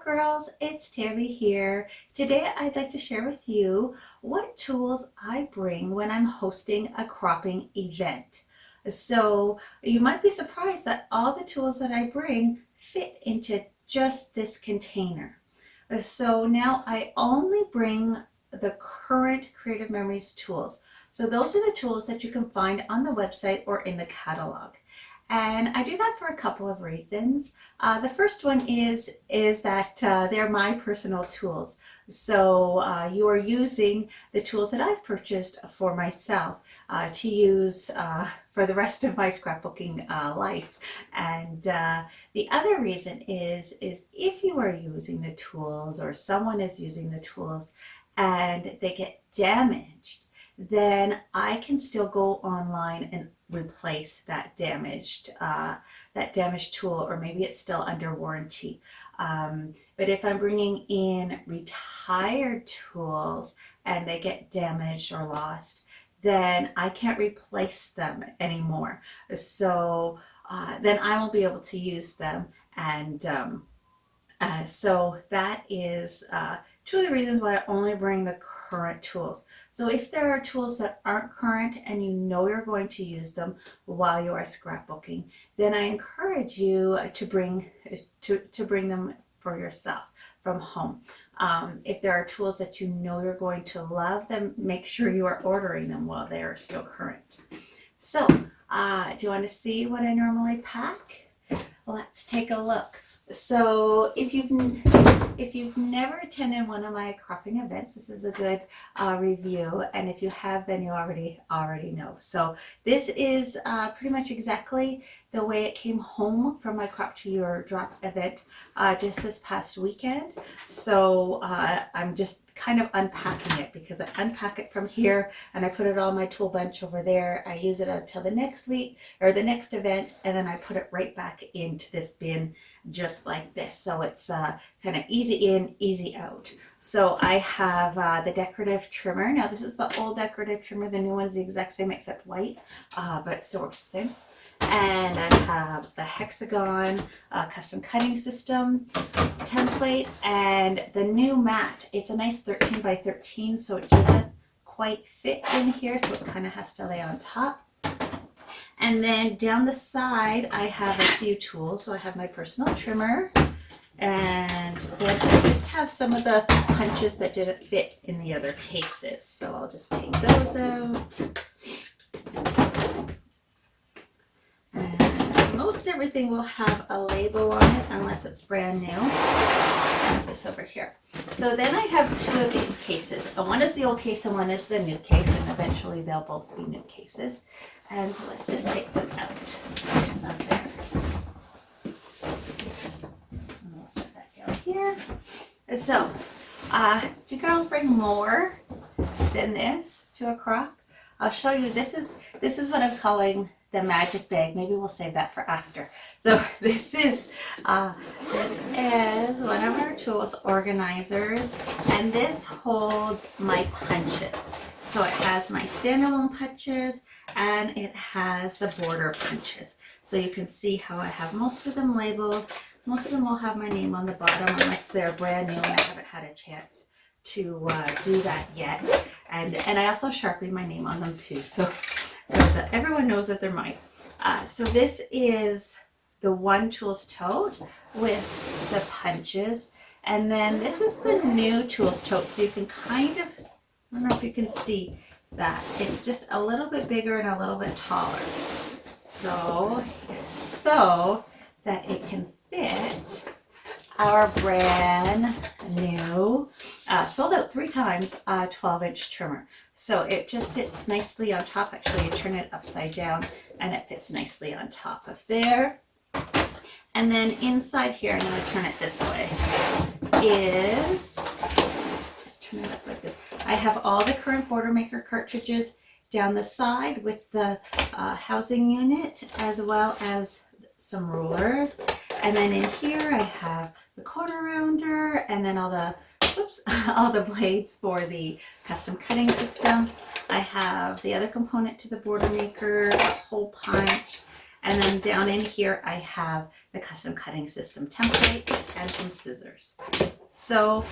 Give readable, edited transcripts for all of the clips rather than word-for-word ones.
Scrap Girls, it's Tammy here. Today I'd like to share with you what tools I bring when I'm hosting a cropping event. So you might be surprised that all the tools that I bring fit into just this container. So now I only bring the current Creative Memories tools. So those are the tools that you can find on the website or in the catalog. And I do that for a couple of reasons. The first one is that they're my personal tools. So you are using the tools that I've purchased for myself to use for the rest of my scrapbooking life. And the other reason is if you are using the tools or someone is using the tools and they get damaged, then I can still go online and replace that damaged tool, or maybe it's still under warranty. But if I'm bringing in retired tools and they get damaged or lost, then I can't replace them anymore. So then I won't be able to use them. And so that is two of the reasons why I only bring the current tools. So if there are tools that aren't current and you know you're going to use them while you are scrapbooking, then I encourage you to bring them for yourself from home. If there are tools that you know you're going to love, then make sure you are ordering them while they are still current. So do you want to see what I normally pack? Let's take a look. So if you've never attended one of my cropping events, this is a good review, and if you have, then you already know. So this is pretty much exactly the way it came home from my Crop to Your Drop event just this past weekend. So I'm just kind of unpacking it, because I unpack it from here and I put it on my tool bench over there. I use it until the next week or the next event, and then I put it right back into this bin just like this. So it's kind of easy in, easy out. So I have the decorative trimmer. Now this is the old decorative trimmer. The new one's the exact same except white, but it still works the same. And I have the hexagon custom cutting system template and the new mat. It's a nice 13 by 13, so it doesn't quite fit in here, so it kind of has to lay on top. And then down the side, I have a few tools. So I have my personal trimmer, and then I just have some of the punches that didn't fit in the other cases. So I'll just take those out. And most everything will have a label on it unless it's brand new. Put this over here. So then I have two of these cases. And one is the old case and one is the new case, and eventually they'll both be new cases. And so let's just take them out of there. And we'll set that down here. So, do girls bring more than this to a crop? I'll show you. This is what I'm calling the magic bag. Maybe we'll save that for after. So this is one of our tools organizers, and this holds my punches. So it has my standalone punches and it has the border punches. So you can see how I have most of them labeled. Most of them will have my name on the bottom unless they're brand new and I haven't had a chance to do that yet. And I also Sharpie my name on them too, so that everyone knows that they're mine. So this is the one tools tote with the punches. And then this is the new tools tote. So you can kind of, I don't know if you can see that. It's just a little bit bigger and a little bit taller. So that it can fit our brand new, sold out 3 times, 12-inch trimmer. So it just sits nicely on top. Actually, you turn it upside down and it fits nicely on top of there. And then inside here, I'm going to turn it this way, let's turn it up like this. I have all the current Border Maker cartridges down the side with the housing unit, as well as some rulers. And then in here I have the corner rounder, and then all the blades for the custom cutting system. I have the other component to the Border Maker, a hole punch, And then down in here, I have the custom cutting system template and some scissors. So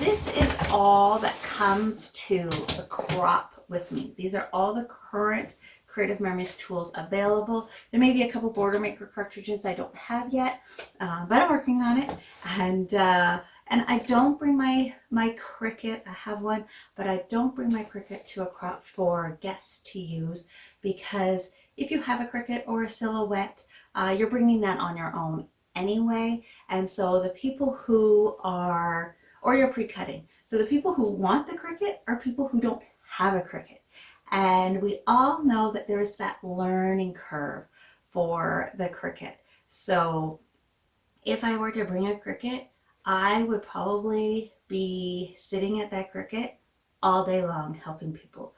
this is all that comes to the crop with me. These are all the current Creative Memories tools available. There may be a couple border maker cartridges I don't have yet, but I'm working on it. And I don't bring my Cricut. I have one, but I don't bring my Cricut to a crop for guests to use, because if you have a Cricut or a Silhouette, you're bringing that on your own anyway. And so the people who are, or you're pre-cutting. So the people who want the Cricut are people who don't have a Cricut. And we all know that there is that learning curve for the Cricut. So if I were to bring a Cricut, I would probably be sitting at that Cricut all day long helping people.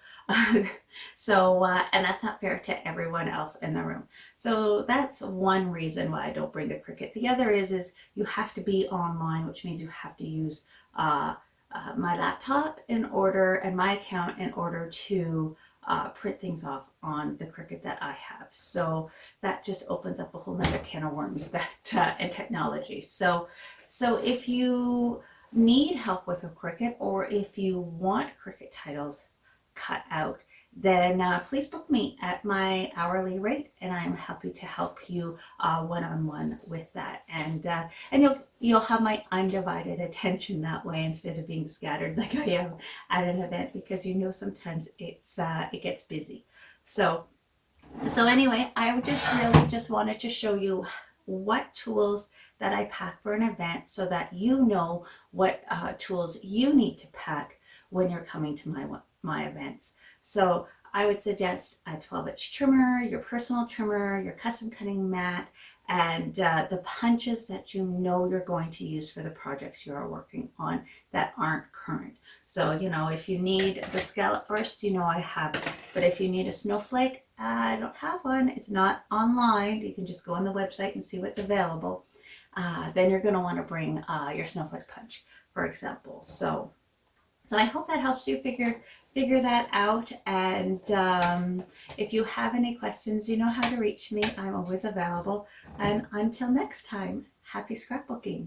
So, and that's not fair to everyone else in the room. So that's one reason why I don't bring a Cricut. The other is you have to be online, which means you have to use my laptop in order, and my account in order to print things off on the Cricut that I have. So that just opens up a whole nother can of worms that in technology. So if you need help with a Cricut, or if you want Cricut titles cut out, then please book me at my hourly rate, and I'm happy to help you one-on-one with that. And you'll have my undivided attention that way, instead of being scattered like I am at an event, because sometimes it gets busy. So anyway, I really just wanted to show you what tools that I pack for an event, so that you know what tools you need to pack when you're coming to my events. So I would suggest a 12-inch trimmer, your personal trimmer, your custom cutting mat, and the punches that you know you're going to use for the projects you are working on that aren't current. So, if you need the scallop burst, I have it. But if you need a snowflake, I don't have one. It's not online. You can just go on the website and see what's available. Then you're going to want to bring your snowflake punch, for example. So I hope that helps you figure that out. And if you have any questions, you know how to reach me. I'm always available. And until next time, happy scrapbooking.